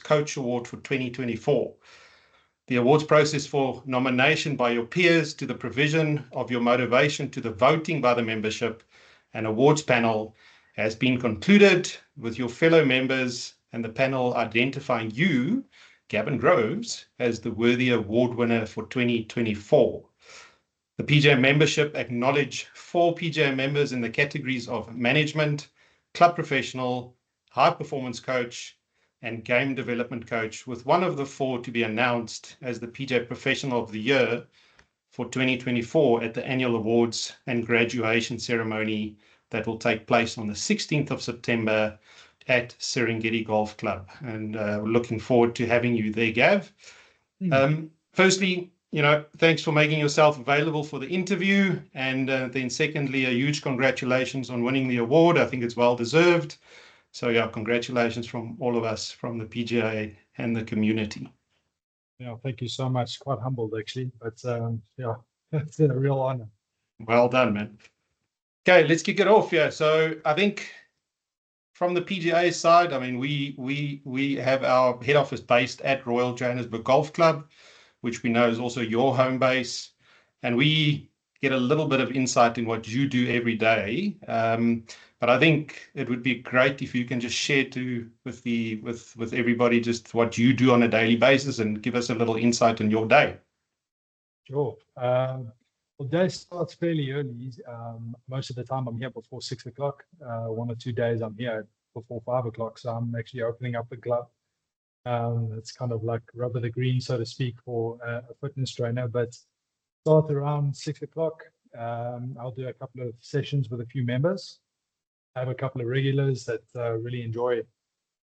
Coach Award for 2024. The awards process for nomination by your peers to the provision of your motivation to the voting by the membership and awards panel has been concluded, with your fellow members and the panel identifying you, Gavin Groves, as the worthy award winner for 2024. The PGA membership acknowledge 4 PGA members in the categories of management, club professional, high performance coach, and game development coach, with one of the 4 to be announced as the PGA Professional of the Year for 2024 at the annual awards and graduation ceremony that will take place on the 16th of September at Serengeti Golf Club. And we're looking forward to having you there, Gav. Firstly, thanks for making yourself available for the interview. And then secondly, a huge congratulations on winning the award. I think it's well deserved. So yeah, congratulations from all of us from the PGA and the community. Yeah, thank you so much. Quite humbled actually, but yeah, it's a real honor. Well done, man. Okay, let's kick it off. Yeah, so I think from the PGA side, I mean, we have our head office based at Royal Johannesburg Golf Club, which we know is also your home base, and we get a little bit of insight in what you do every day. But I think it would be great if you can just share with everybody just what you do on a daily basis and give us a little insight in your day. Sure. Well, day starts fairly early. Most of the time I'm here before 6 o'clock. 1 or 2 days I'm here before 5 o'clock. So I'm actually opening up the club. It's kind of like rubber the green, so to speak, for a fitness trainer. But start around 6 o'clock. I'll do a couple of sessions with a few members. I have a couple of regulars that really enjoy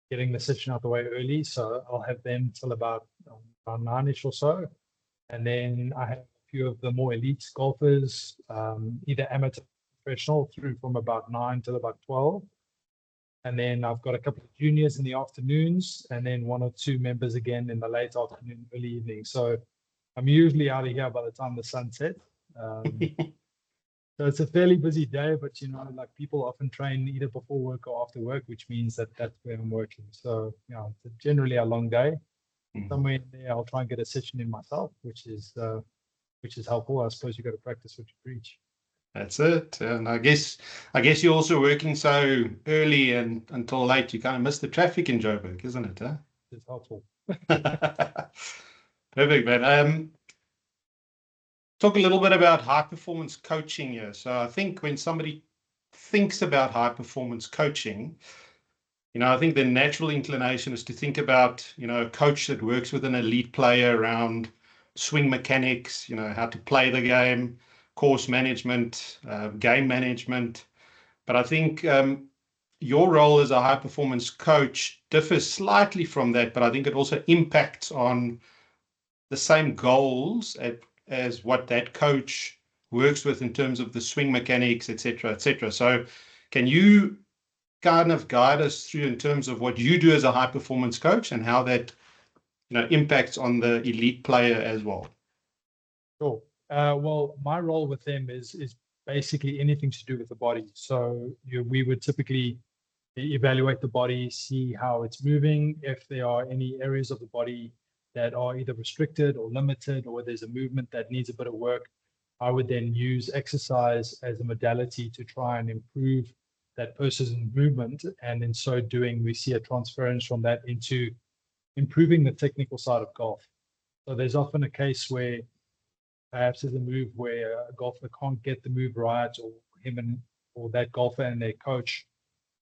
getting the session out the way early. So I'll have them till about 9-ish or so. And then I have a few of the more elite golfers, either amateur, professional, through from about 9 till about 12. And then I've got a couple of juniors in the afternoons, and then 1 or 2 members again in the late afternoon, early evening. So I'm usually out of here by the time the sun sets. So it's a fairly busy day, but like people often train either before work or after work, which means that that's where I'm working. So it's generally a long day. Somewhere in there, I'll try and get a session in myself, which is helpful. I suppose you've got to practice what you preach. That's it. And I guess you're also working so early and until late, you kind of miss the traffic in Joburg, isn't it? Huh? It's helpful. Perfect, man. Talk a little bit about high performance coaching here. So I think when somebody thinks about high performance coaching, I think the natural inclination is to think about, a coach that works with an elite player around swing mechanics, how to play the game, course management, game management. But I think your role as a high performance coach differs slightly from that, but I think it also impacts on the same goals as what that coach works with in terms of the swing mechanics, etc., etc. So can you kind of guide us through in terms of what you do as a high performance coach and how that impacts on the elite player as well? Sure. Well, my role with them is basically anything to do with the body. So we would typically evaluate the body, see how it's moving, if there are any areas of the body that are either restricted or limited, or there's a movement that needs a bit of work. I would then use exercise as a modality to try and improve that person's movement. And in so doing, we see a transference from that into improving the technical side of golf. So there's often a case where perhaps there's a move where a golfer can't get the move right, or or that golfer and their coach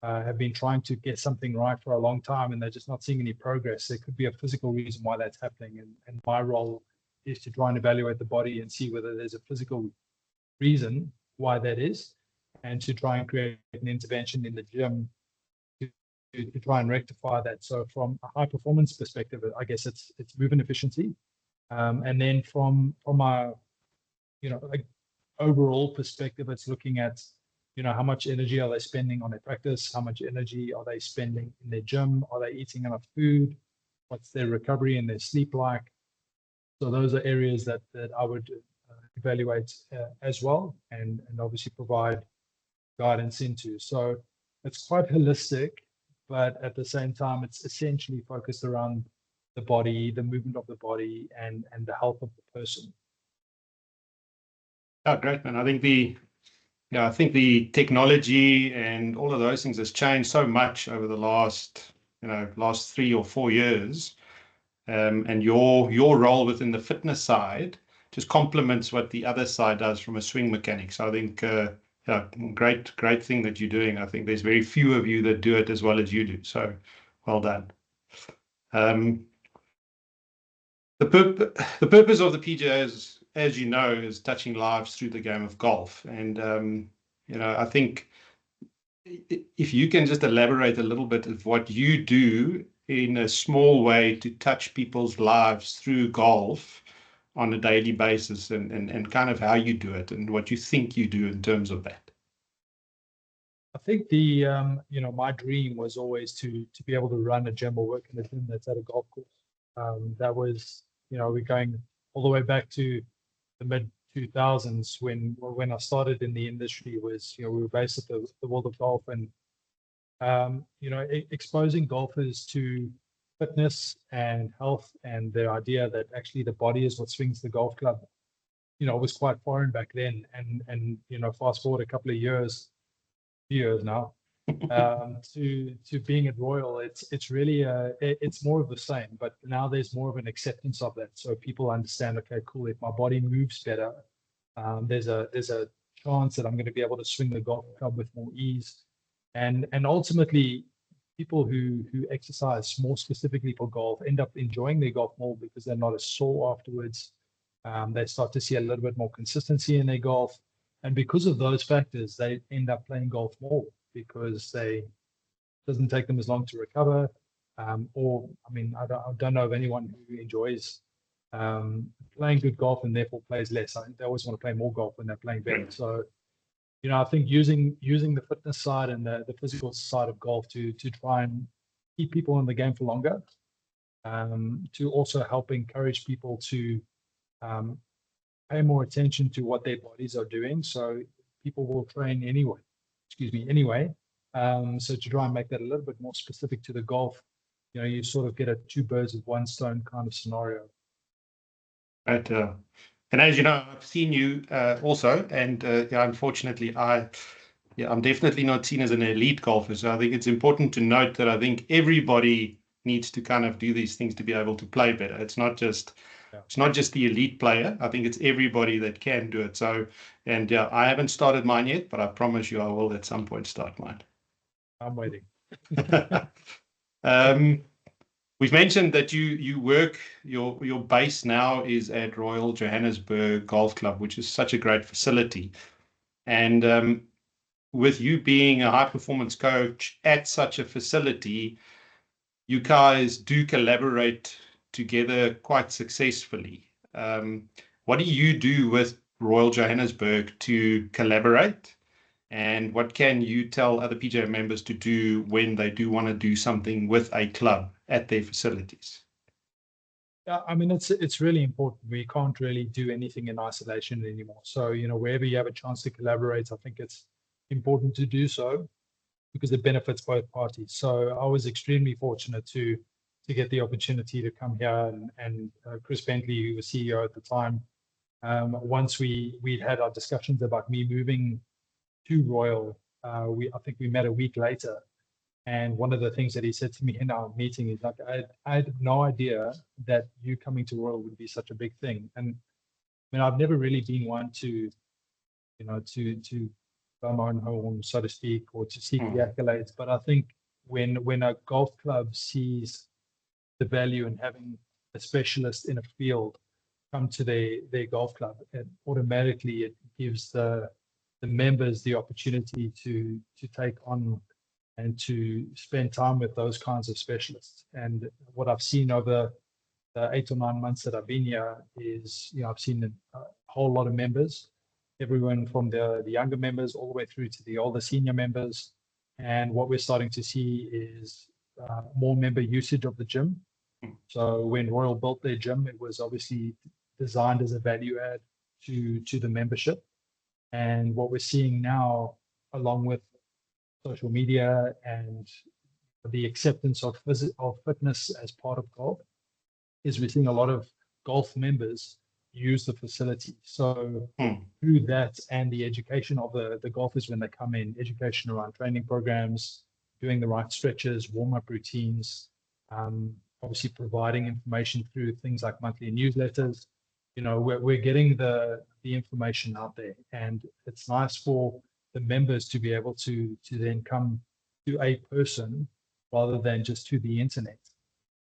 have been trying to get something right for a long time and they're just not seeing any progress. There could be a physical reason why that's happening. And my role is to try and evaluate the body and see whether there's a physical reason why that is, and to try and create an intervention in the gym to try and rectify that. So from a high performance perspective, I guess it's movement efficiency. And then from a overall perspective, it's looking at how much energy are they spending on their practice? How much energy are they spending in their gym? Are they eating enough food? What's their recovery and their sleep like? So those are areas that I would evaluate as well, and obviously provide guidance into. So it's quite holistic, but at the same time, it's essentially focused around the body, the movement of the body, and the health of the person. Oh, great, man. I think the technology and all of those things has changed so much over the last 3 or 4 years. And your role within the fitness side just complements what the other side does from a swing mechanic. So I think, yeah, great thing that you're doing. I think there's very few of you that do it as well as you do. So well done. The purpose of the PGA is, as you know, is touching lives through the game of golf. And, I think if you can just elaborate a little bit of what you do in a small way to touch people's lives through golf on a daily basis, and kind of how you do it and what you think you do in terms of that. I think my dream was always to be able to run a gym or work in a gym that's at a golf course. That was, we're going all the way back to the mid 2000s when I started in the industry. Was, we were based at the World of Golf, and exposing golfers to fitness and health, and the idea that actually the body is what swings the golf club, was quite foreign back then. And fast forward a couple of years now, to being at Royal, it's really it's more of the same, but now there's more of an acceptance of that. So people understand, okay, cool, if my body moves better, there's a chance that I'm going to be able to swing the golf club with more ease. And ultimately, people who exercise more specifically for golf end up enjoying their golf more because they're not as sore afterwards. They start to see a little bit more consistency in their golf. And because of those factors, they end up playing golf more because it doesn't take them as long to recover. I don't know of anyone who enjoys playing good golf and therefore plays less. They always want to play more golf when they're playing better. So, I think using the fitness side and the physical side of golf to try and keep people in the game for longer, to also help encourage people to pay more attention to what their bodies are doing. So people will train anyway. So to try and make that a little bit more specific to the golf, you sort of get a two birds with one stone kind of scenario. Right. And as you know, I've seen you also, and unfortunately, I'm definitely not seen as an elite golfer. So I think it's important to note that I think everybody needs to kind of do these things to be able to play better. It's not just the elite player. I think it's everybody that can do it. So, and I haven't started mine yet, but I promise you I will at some point start mine. I'm waiting. We've mentioned that you work, your base now is at Royal Johannesburg Golf Club, which is such a great facility. And with you being a high performance coach at such a facility, you guys do collaborate together quite successfully. What do you do with Royal Johannesburg to collaborate? And what can you tell other PGA members to do when they do want to do something with a club at their facilities? Yeah, I mean, it's really important. We can't really do anything in isolation anymore. So, wherever you have a chance to collaborate, I think it's important to do so because it benefits both parties. So I was extremely fortunate to get the opportunity to come here, and Chris Bentley, who was CEO at the time, once we had our discussions about me moving to Royal, I think we met a week later. And one of the things that he said to me in our meeting is like, I had no idea that you coming to Royal would be such a big thing. And I mean, I've never really been one to blow my own horn, so to speak, or to seek the accolades. But I think when a golf club sees the value in having a specialist in a field come to their golf club, and automatically it gives the members the opportunity to take on and to spend time with those kinds of specialists. And what I've seen over the 8 or 9 months that I've been here is, I've seen a whole lot of members, everyone from the younger members all the way through to the older senior members. And what we're starting to see is more member usage of the gym. So when Royal built their gym, it was obviously designed as a value add to the membership. And what we're seeing now, along with social media and the acceptance of fitness as part of golf is we're seeing a lot of golf members use the facility. So through that and the education of the golfers when they come in, education around training programs, doing the right stretches, warm-up routines, obviously providing information through things like monthly newsletters. We're getting the information out there, and it's nice for the members to be able to then come to a person rather than just to the internet,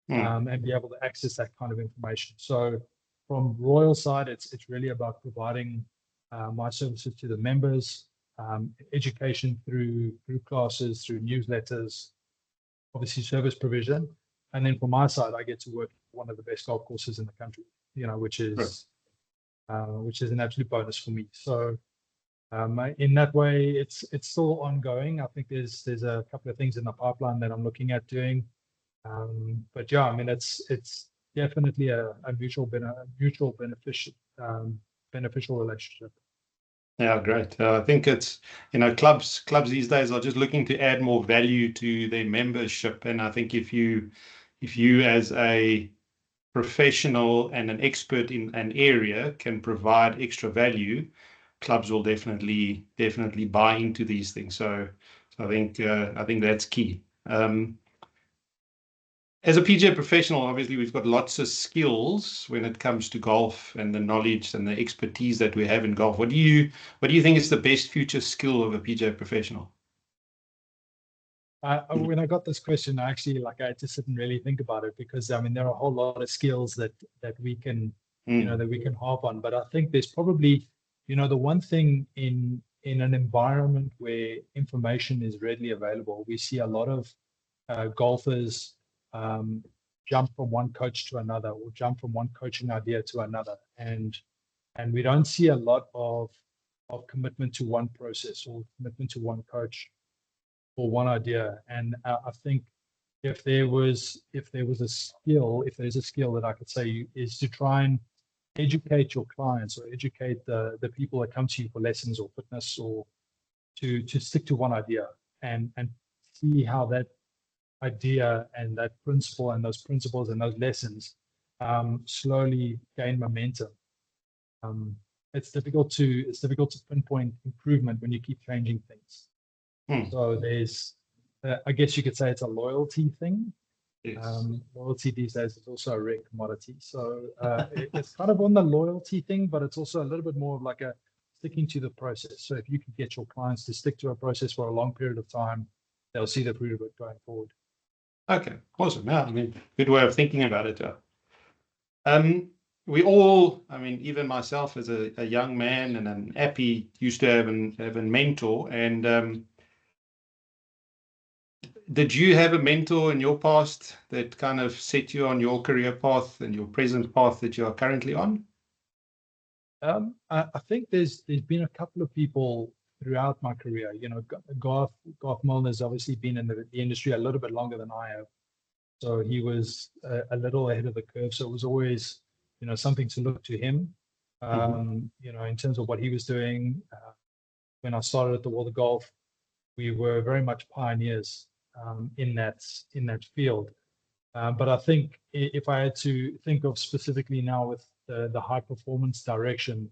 and be able to access that kind of information. So from Royal side, it's really about providing my services to the members, education through classes, through newsletters, obviously service provision. And then from my side, I get to work at one of the best golf courses in the country, which is an absolute bonus for me. So in that way, it's still ongoing. I think there's a couple of things in the pipeline that I'm looking at doing. But yeah, I mean, it's definitely a mutual beneficial relationship. Yeah, great. I think it's, clubs these days are just looking to add more value to their membership. And I think if you as a professional and an expert in an area can provide extra value, clubs will definitely buy into these things. So I think that's key. As a PGA professional, obviously we've got lots of skills when it comes to golf and the knowledge and the expertise that we have in golf. What do you think is the best future skill of a PGA professional? When I got this question, I had to sit and really think about it, because I mean there are a whole lot of skills that we can that we can harp on. But I think there's probably the one thing in an environment where information is readily available, we see a lot of golfers jump from one coach to another, or jump from one coaching idea to another, and we don't see a lot of commitment to one process or commitment to one coach or one idea. And I think if there's a skill that I could say is to try and educate your clients, or educate the people that come to you for lessons or fitness, or to stick to one idea and see how that idea and that principle and those principles and those lessons slowly gain momentum. It's difficult to pinpoint improvement when you keep changing things. So there's, I guess you could say it's a loyalty thing. Yes. Loyalty these days is also a rare commodity. So it's kind of on the loyalty thing, but it's also a little bit more of like a sticking to the process. So if you can get your clients to stick to a process for a long period of time, they'll see the fruit of it going forward. Okay, awesome. Yeah, I mean, good way of thinking about it. We all, I mean, even myself as a young man and an appy, used to have a mentor. And did you have a mentor in your past that kind of set you on your career path and your present path that you are currently on? I think there's been a couple of people throughout my career. Garth Milner's obviously been in the industry a little bit longer than I have. So he was a little ahead of the curve. So it was always, something to look to him, in terms of what he was doing. When I started at the World of Golf, we were very much pioneers in that field. But I think if I had to think of specifically now with the high performance direction,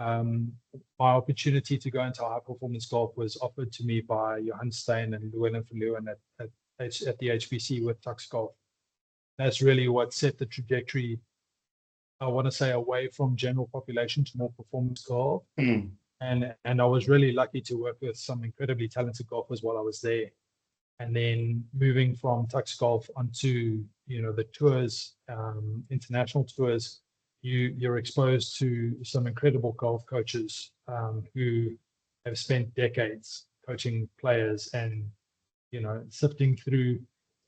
my opportunity to go into high performance golf was offered to me by Johan Steyn and Llewellyn Verleeuwen at the HBC with Tux Golf. That's really what set the trajectory, I want to say, away from general population to more performance golf. And I was really lucky to work with some incredibly talented golfers while I was there. And then moving from Tux Golf onto the tours, international tours, you're exposed to some incredible golf coaches who have spent decades coaching players and sifting through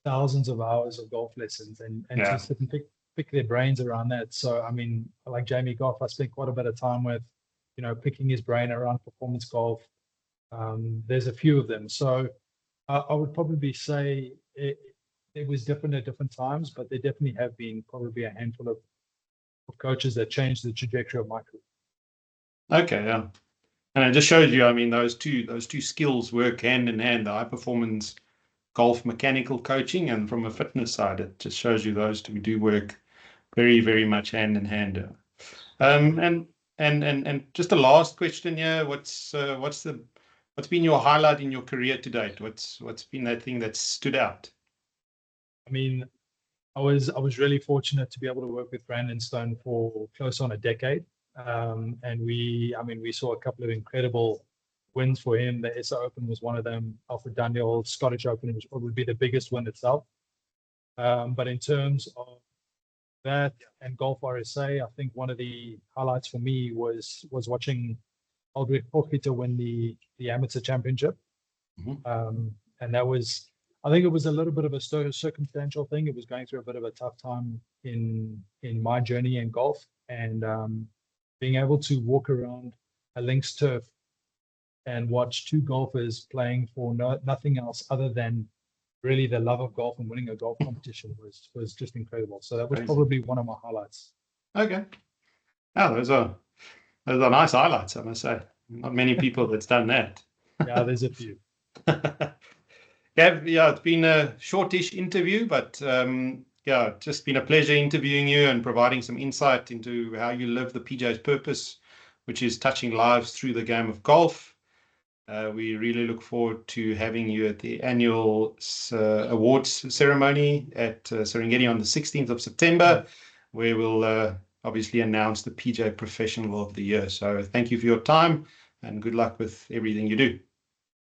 thousands of hours of golf lessons, and to sit and pick their brains around that. So I mean, like Jamie Goff, I spent quite a bit of time with, picking his brain around performance golf. There's a few of them. So I would probably say it was different at different times, but there definitely have been probably a handful of coaches that changed the trajectory of my career. Okay, yeah. And it just shows you, I mean, those two skills work hand in hand, the high performance golf mechanical coaching, and from a fitness side, it just shows you those two do work very, very much hand in hand. And just a last question here: what's been your highlight in your career to date? What's been that thing that stood out? I mean, I was really fortunate to be able to work with Brandon Stone for close on a decade. And we saw a couple of incredible wins for him. The SA Open was one of them. Alfred Daniel Scottish Open was probably the biggest win itself. But in terms of that and Golf RSA, I think one of the highlights for me was watching Aldrich Pochita win the amateur championship. And that was, I think it was a little bit of a circumstantial thing. It was going through a bit of a tough time in my journey in golf, and being able to walk around a links turf and watch two golfers playing for nothing else other than really the love of golf and winning a golf competition was just incredible. So that was probably one of my highlights. Okay. Oh, those are nice highlights, I must say. Not many people that's done that. Yeah, there's a few. Gav, yeah, it's been a shortish interview, but yeah, just been a pleasure interviewing you and providing some insight into how you live the PJ's purpose, which is touching lives through the game of golf. We really look forward to having you at the annual awards ceremony at Serengeti on the 16th of September, where we'll obviously announce the PJ Professional of the Year. So thank you for your time and good luck with everything you do.